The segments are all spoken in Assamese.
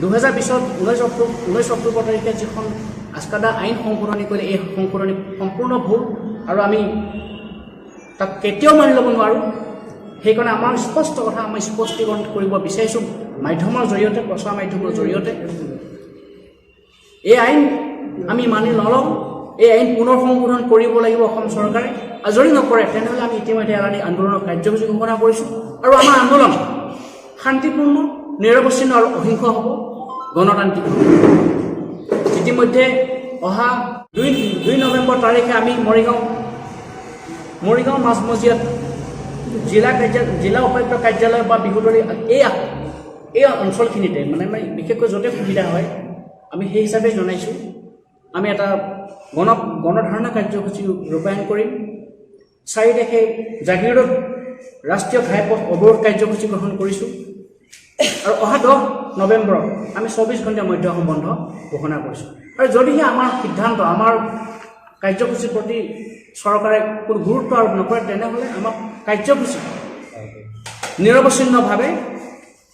2020 19 অক্টোবৰ তাৰিখে যিখন আস্কাদা আইন সংশোধনী কৰিলে এই সংশোধনী সম্পূৰ্ণ ভুল আৰু আমি তাক কেতিয়াও মানি ল'ব নোৱাৰোঁ। সেইকাৰণে আমাৰ স্পষ্ট কথা আমি স্পষ্টীকৰণ কৰিব বিচাৰিছোঁ মাধ্যমৰ জৰিয়তে, প্ৰচাৰ মাধ্যমৰ জৰিয়তে। এই আইন আমি মানি নলওঁ। এই আইন পুনৰ সংশোধন কৰিব লাগিব অসম চৰকাৰে। আৰু যদি নকৰে তেনেহ'লে আমি ইতিমধ্যে এলানি আন্দোলনৰ কাৰ্যসূচী ঘোষণা কৰিছোঁ। আৰু আমাৰ আন্দোলন শান্তিপূৰ্ণ, নিৰৱচ্ছিন্ন আৰু অহিংস হ'ব, গণতান্ত্ৰিক হ'ব। ইতিমধ্যে অহা 2 নৱেম্বৰ তাৰিখে আমি মৰিগাঁও মাজমজিয়াত জিলা উপায়ুক্ত কাৰ্যালয় বা বিহুদৰী এই অঞ্চলখিনিতে মানে বিশেষকৈ য'তে সুবিধা হয় আমি সেই হিচাপে জনাইছোঁ। আমি এটা গণধাৰণা কাৰ্যসূচী ৰূপায়ণ কৰিম। 4 তাৰিখে জাগিৰোডত ৰাষ্ট্ৰীয় ঘাইপথ অৱৰোধ কাৰ্যসূচী গ্ৰহণ কৰিছোঁ। আৰু অহা 10 নৱেম্বৰত আমি 24 ঘণ্টা মধ্যসম বন্ধ ঘোষণা কৰিছোঁ। আৰু যদিহে আমাৰ সিদ্ধান্ত, আমাৰ কাৰ্যসূচীৰ প্ৰতি চৰকাৰে কোনো গুৰুত্ব আৰোপ নকৰে তেনেহ'লে আমাৰ কাৰ্যসূচী নিৰৱচ্ছিন্নভাৱে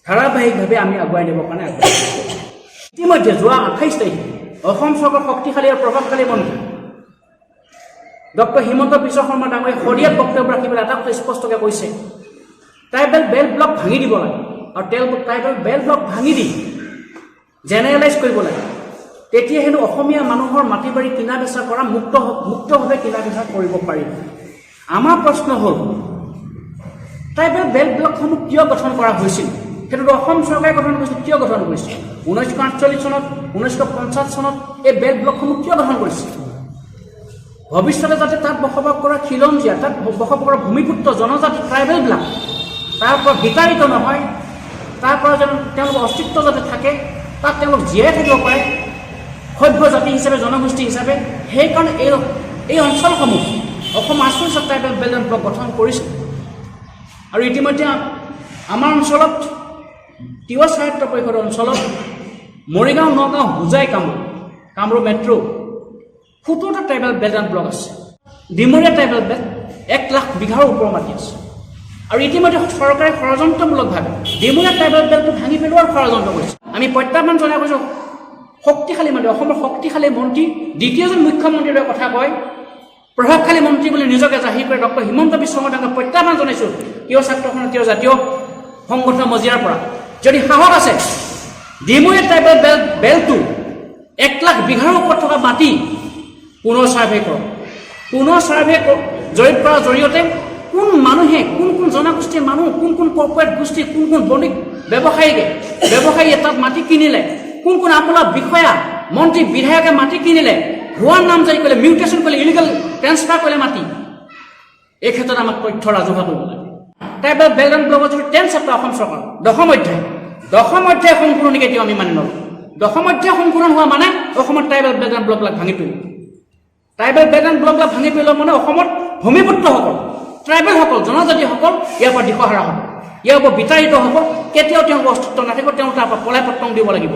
ধাৰাবাহিকভাৱে আমি আগুৱাই নিবৰ কাৰণে আগবাঢ়িছোঁ। ইতিমধ্যে যোৱা 28 তাৰিখে অসম চৰকাৰৰ শক্তিশালী আৰু প্ৰভাৱশালী মন্ত্ৰী ডক্টৰ হিমন্ত বিশ্ব শৰ্মা ডাঙৰীয়াই শদিয়াত বক্তব্য ৰাখি পেলাই এটা কথা স্পষ্টকৈ কৈছে, ট্ৰাইবেল বেল্ট ব্লক ভাঙি দিব লাগে আৰু ট্ৰাইবেল বেল্ট ব্লক ভাঙি দি জেনেৰেলাইজ কৰিব লাগে। তেতিয়া হেনো অসমীয়া মানুহৰ মাটি বাৰী কিনা বেচা কৰা মুক্তভাৱে কিনা বেচা কৰিব পাৰিব। আমাৰ প্ৰশ্ন হ'ল ট্ৰাইবেল বেল্ট ব্লকসমূহ কিয় গঠন কৰা হৈছিল? সেইটোতো অসম চৰকাৰে গঠন কৰিছিল। কিয় গঠন কৰিছিল? 1948 চনত, 1950 চনত এই বেল্ট ব্লকসমূহ কিয় গঠন কৰিছিল? ভৱিষ্যতে যাতে তাত বসবাস কৰা খিলঞ্জীয়া, তাত বসবাস কৰা ভূমিপুত্ৰ জনজাতি ট্ৰাইবেলবিলাক তাৰ পৰা বিতাড়িত নহয়, তাৰ পৰা যেন তেওঁলোকৰ অস্তিত্ব যাতে থাকে, তাত তেওঁলোক জীয়াই থাকিব পাৰে সভ্য জাতি হিচাপে, জনগোষ্ঠী হিচাপে। সেইকাৰণে এই অঞ্চলসমূহ অসম আঞ্চলিক ট্ৰাইবেল বেল্ট এণ্ড ব্লক গঠন কৰিছিল। আৰু ইতিমধ্যে আমাৰ অঞ্চলত তিৱা স্বায়ত্ত পৰিষদৰ অঞ্চলত মৰিগাঁও, নগাঁও, হোজাই, কামৰূপ মেট্ৰ' 17টা ট্ৰাইবেল বেল্ট এণ্ড ব্লক আছে। ডিমৰীয়া ট্ৰাইবেল বেল্ট 1 লাখ বিঘাৰ ওপৰৰ মাটি আছে। আৰু ইতিমধ্যে চৰকাৰে ষড়যন্ত্ৰমূলকভাৱে ডিমৰীয়া ট্ৰাইবেল বেল্টটো ভাঙি পেলোৱাৰ ষড়যন্ত্ৰ কৰিছে। আমি প্ৰত্যাহ্বান জনাই কৈছোঁ শক্তিশালী মন্ত্ৰী, অসমৰ শক্তিশালী মন্ত্ৰী, দ্বিতীয়জন মুখ্যমন্ত্ৰীৰ কথা কয়, প্ৰভাৱশালী মন্ত্ৰী বুলি নিজকে জাহিৰ কৰে ডক্টৰ হিমন্ত বিশ্ব শৰ্মা ডাঙৰীয়াক প্ৰত্যাহ্বান জনাইছোঁ তিৱা ছাত্ৰসন্থাৰ জাতীয় সংগঠনৰ মজিয়াৰ পৰা। যদি সাহস আছে ডিমৰীয়া ট্ৰাইবেল বেল্টটো 1 লাখ বিঘাৰ ওপৰত থকা মাটি পুনৰ ছাৰ্ভে কৰক। পুনৰ ছাৰ্ভে জৰীপ কৰাৰ জৰিয়তে কোন মানুহে, কোন জনগোষ্ঠীৰ মানুহ, কোন কৰ্পৰেট গোষ্ঠী, কোন বণিক ব্যৱসায়ীয়ে তাত মাটি কিনিলে, কোন আমোলা বিষয়া, মন্ত্ৰী, বিধায়কে মাটি কিনিলে, ভুৱা নাম জাৰি কৰিলে, মিউটেশ্যন কৰিলে, ইলিগেল ট্ৰেন্সফাৰ কৰিলে মাটি। এই ক্ষেত্ৰত আমাক তথ্য ৰাজহুৱা কৰিব লাগে। ট্ৰাইবেল বেল্ট এণ্ড ব্লকৰ যিটো 10 চেপ্টাৰ অসম চৰকাৰ 10ম অধ্যায় সংশোধনী কেতিয়াও আমি মানি নলওঁ। 10ম অধ্যায় সংশোধন হোৱা মানে অসমত ট্ৰাইবেল বেল্ট এণ্ড ব্লকবিলাক ভাঙি পেলোৱা। ট্ৰাইবেল বেল্ট এণ্ড ব্লকবিলাক ভাঙি পেলোৱা মানে অসমত ভূমিপুত্ৰসকল, ট্ৰাইবেলসকল, জনজাতিসকল ইয়াৰ পৰা দিশহাৰা হ'ব, ইয়াৰ পৰা বিতাড়িত হ'ব। কেতিয়াও তেওঁলোকৰ অস্তিত্ব নাথাকিব। তেওঁলোক তাৰ পৰা পলাই পত্ৰং দিব লাগিব।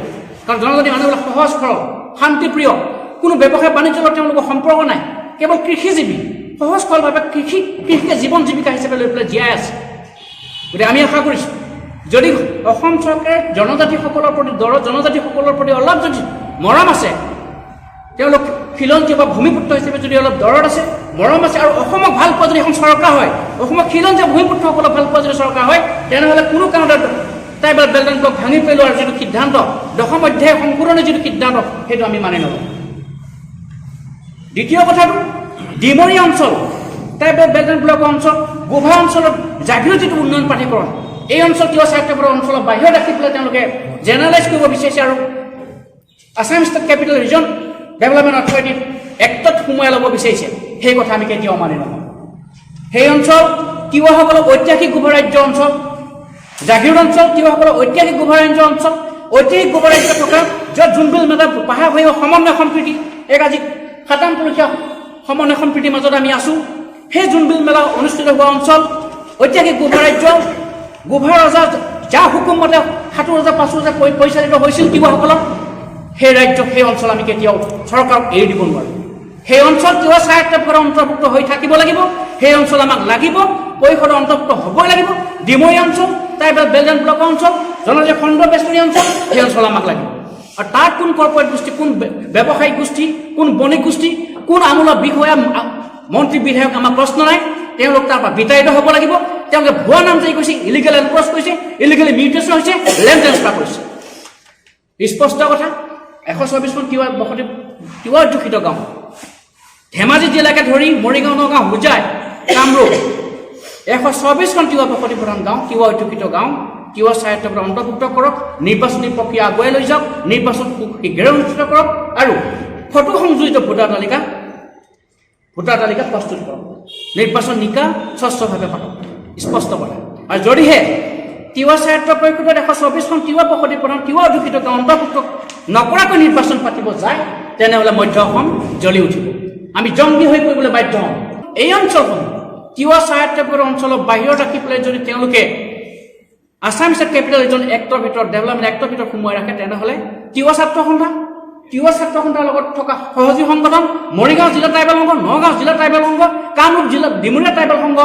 কাৰণ জনজাতি মানুহবিলাক সহজ সৰল, শান্তিপ্ৰিয়, কোনো ব্যৱসায় বাণিজ্যৰ লগত তেওঁলোকৰ সম্পৰ্ক নাই, কেৱল কৃষিজীৱী, সহজ সৰলভাৱে কৃষিকে জীৱন জীৱিকা হিচাপে লৈ পেলাই জীয়াই আছে। গতিকে আমি আশা কৰিছোঁ যদি অসম চৰকাৰে জনজাতিসকলৰ প্ৰতি অলপ যদি মৰম আছে, তেওঁলোক খিলঞ্জীয়া বা ভূমিপুত্ৰ হিচাপে যদি অলপ দৰদ আছে, মৰম আছে, আৰু অসমক ভাল পোৱা যদি এখন চৰকাৰ হয়, অসমক খিলঞ্জীয়া ভূমিপুত্ৰসকলক ভাল পোৱা যদি চৰকাৰ হয়, তেনেহ'লে কোনো কাৰণত ট্ৰাইবেল বেল্ট এণ্ড ব্লক ভাঙি পেলোৱাৰ যিটো সিদ্ধান্ত, 10ম অধ্যায় সংশোধনৰ যিটো সিদ্ধান্ত, সেইটো আমি মানি নলওঁ। দ্বিতীয় কথাটো, ডিমৰীয়া অঞ্চল, ট্ৰাইবেল বেল্ট এণ্ড ব্লক অঞ্চল, গোভা অঞ্চলত জাগিৰোড যিটো উন্নয়ন প্ৰাধিকৰণ, এই অঞ্চল তিৱা স্বায়ত্ত অঞ্চলৰ বাহিৰত ৰাখি পেলাই তেওঁলোকে জেনেৰেলাইজ কৰিব বিচাৰিছে আৰু Assam state capital region development authority এক্টত সোমোৱাই ল'ব বিচাৰিছে। সেই কথা আমি কেতিয়াও মানি নলওঁ। সেই অঞ্চল তিৱাসকলৰ ঐতিহাসিক গোভা ৰাজ্য অঞ্চল, জাগিৰোড অঞ্চল তিৱাসকলৰ ঐতিহাসিক গোভা ৰাজ্য অঞ্চল, ঐতিহাসিক গোভা ৰাজ্য থকা য'ত জোনবিল মেলা পাহাৰ ভৈৰৱ সমন্বয় সম্প্ৰীতি, আজি 7ম পুৰুষীয়া সমন্বয় সম্প্ৰীতিৰ মাজত আমি আছোঁ। সেই জোনবিল মেলা অনুষ্ঠিত হোৱা অঞ্চল, ঐতিহাসিক গোভা ৰাজ্য, গোভা ৰজা যাৰ হুকুম মতে 7 ৰজা 5 ৰজা পৰিচালিত হৈছিল তিৱাসকলৰ, সেই ৰাজ্য, সেই অঞ্চল আমি কেতিয়াও চৰকাৰক এৰি দিব নোৱাৰোঁ। সেই অঞ্চল তিৱা স্বায়ত্ত অন্তৰ্ভুক্ত হৈ থাকিব লাগিব। সেই অঞ্চল আমাক লাগিব, পৰিষদৰ অন্তৰ্ভুক্ত হ'বই লাগিব। ডিমৰীয়া অঞ্চল, ট্ৰাইবেল বেল্ট এণ্ড ব্লক অঞ্চল জনজাতীয় খণ্ড বেষ্টনী অঞ্চল, সেই অঞ্চল আমাক লাগিব। আৰু তাত কোন কৰ্পৰেট গোষ্ঠী, কোন ব্যৱসায়িক গোষ্ঠী, কোন বণিক গোষ্ঠী, কোন আমোলা বিষয়া, মন্ত্ৰী বিধায়ক আমাৰ প্ৰশ্ন নাই। তেওঁলোক তাৰ পৰা বিতাড়িত হ'ব লাগিব। তেওঁলোকে ভুৱা নাম জাৰি কৰিছে, ইলিগেল এনক্ৰচ কৰিছে, ইলিগেলি মিউটেশ্যন হৈছে, লেণ্ড ট্ৰেন্সফাৰ কৰিছে। স্পষ্ট কথা। 124খন তিৱা অধ্যুষিত গাঁও, ধেমাজি জিলাকে ধৰি মৰিগাঁও, নগাঁও, হোজাই, কামৰূপ, 124খন তিৱা বসতি প্ৰধান গাঁও, তিৱা অধ্যুষিত গাঁও, তিৱা স্বায়ত্তভাৱে অন্তৰ্ভুক্ত কৰক, নিৰ্বাচনী প্ৰক্ৰিয়া আগুৱাই লৈ যাওক, নিৰ্বাচন শীঘ্ৰে অনুষ্ঠিত কৰক আৰু ফটো সংযোজিত ভোটাৰ তালিকা প্ৰস্তুত কৰক। নিৰ্বাচন নিকা স্বচ্ছভাৱে পাতক। স্পষ্ট কথা। আৰু যদিহে তিৱা স্বায়ত্ত পৰিষদত 124খন তিৱা বসতি প্ৰধান তিৱা অধ্যুষিত গাঁও অন্তৰ্ভুক্ত নকৰাকৈ নিৰ্বাচন পাতিব যায়, তেনেহ'লে মধ্য অসম জ্বলি উঠিব। আমি জংগী হৈ পৰিবলৈ বাধ্য হ'ম। এই অঞ্চলসমূহ তিৱা স্বায়ত্ত অঞ্চলৰ বাহিৰত ৰাখি পেলাই যদি তেওঁলোকে আছাম ষ্টেট কেপিটেল ৰিজন এক্টৰ ভিতৰত, ডেভেলপমেণ্ট এক্টৰ ভিতৰত সোমোৱাই ৰাখে, তেনেহ'লে তিৱা ছাত্ৰ সন্থাৰ লগত থকা সহযোগী সংগঠন, মৰিগাঁও জিলা ট্ৰাইবেল সংঘ, নগাঁও জিলা ট্ৰাইবেল সংঘ, কামৰূপ জিলা ডিমৰীয়া ট্ৰাইবেল সংঘ,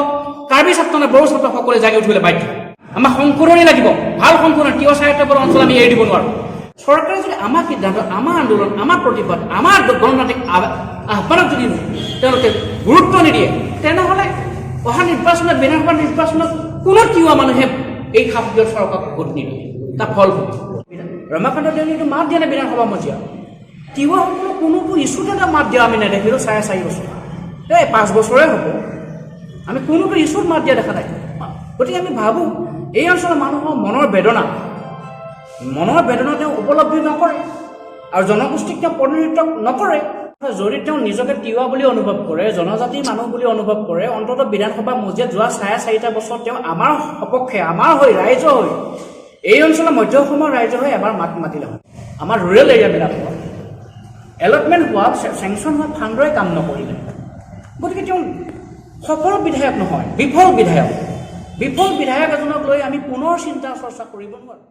কাৰ্বি ছাত্ৰ নে বড়ো ছাত্ৰ সকলোৱে জাগি উঠিবলৈ বাধ্য। আমাক সংশোধনী লাগিব, ভাল সংশোধনী। তিৱা স্বায়ত্ত অঞ্চল আমি এৰি দিব নোৱাৰোঁ। চৰকাৰে যদি আমাৰ সিদ্ধান্ত, আমাৰ আন্দোলন, আমাৰ প্ৰতিবাদ, আমাৰ গণতান্ত্ৰিক আহ্বানক যদি তেওঁলোকে গুৰুত্ব নিদিয়ে, তেনেহ'লে অহা নিৰ্বাচনত, বিধানসভা নিৰ্বাচনত কোনো তিৱা মানুহে এই শাসকীয় চৰকাৰক ভোট নিদিয়ে। তাৰ ফল হ'ব। ৰমাকান্ত দেউৰীটো মাত দিয়া নাই বিধানসভা মজিয়া। তিৱাসকলক কোনোটো ইছ্যুত এটা মাত দিয়া আমি নেদেখিলোঁ 4.5 বছৰ। 5 বছৰে হ'ব, আমি কোনোটো ইছ্যুত মাত দিয়া দেখা নাই। গতিকে আমি ভাবোঁ এই অঞ্চলৰ মানুহৰ মনৰ বেদনা তেওঁ উপলব্ধি নকৰে আৰু জনগোষ্ঠীক তেওঁ প্ৰতিনিধিত্ব নকৰে। যদি তেওঁ নিজকে তিৱা বুলি অনুভৱ কৰে, জনজাতিৰ মানুহ বুলি অনুভৱ কৰে, অন্ততঃ বিধানসভা মজিয়াত যোৱা 4.5 বছৰ তেওঁ আমাৰ সপক্ষে, আমাৰ হৈ, ৰাইজৰ হৈ, এই অঞ্চলৰ মধ্য অসমৰ ৰাইজৰ হৈ এবাৰ মাত মাতিলে হয়। আমাৰ ৰুৰেল এৰিয়াবিলাকত এলটমেণ্ট হোৱা, চেংচন হোৱা ফাণ্ডৰে কাম নকৰিলে। গতিকে তেওঁ সফল বিধায়ক নহয়, বিফল বিধায়ক এজনক লৈ আমি পুনৰ চিন্তা চৰ্চা কৰিব নোৱাৰোঁ।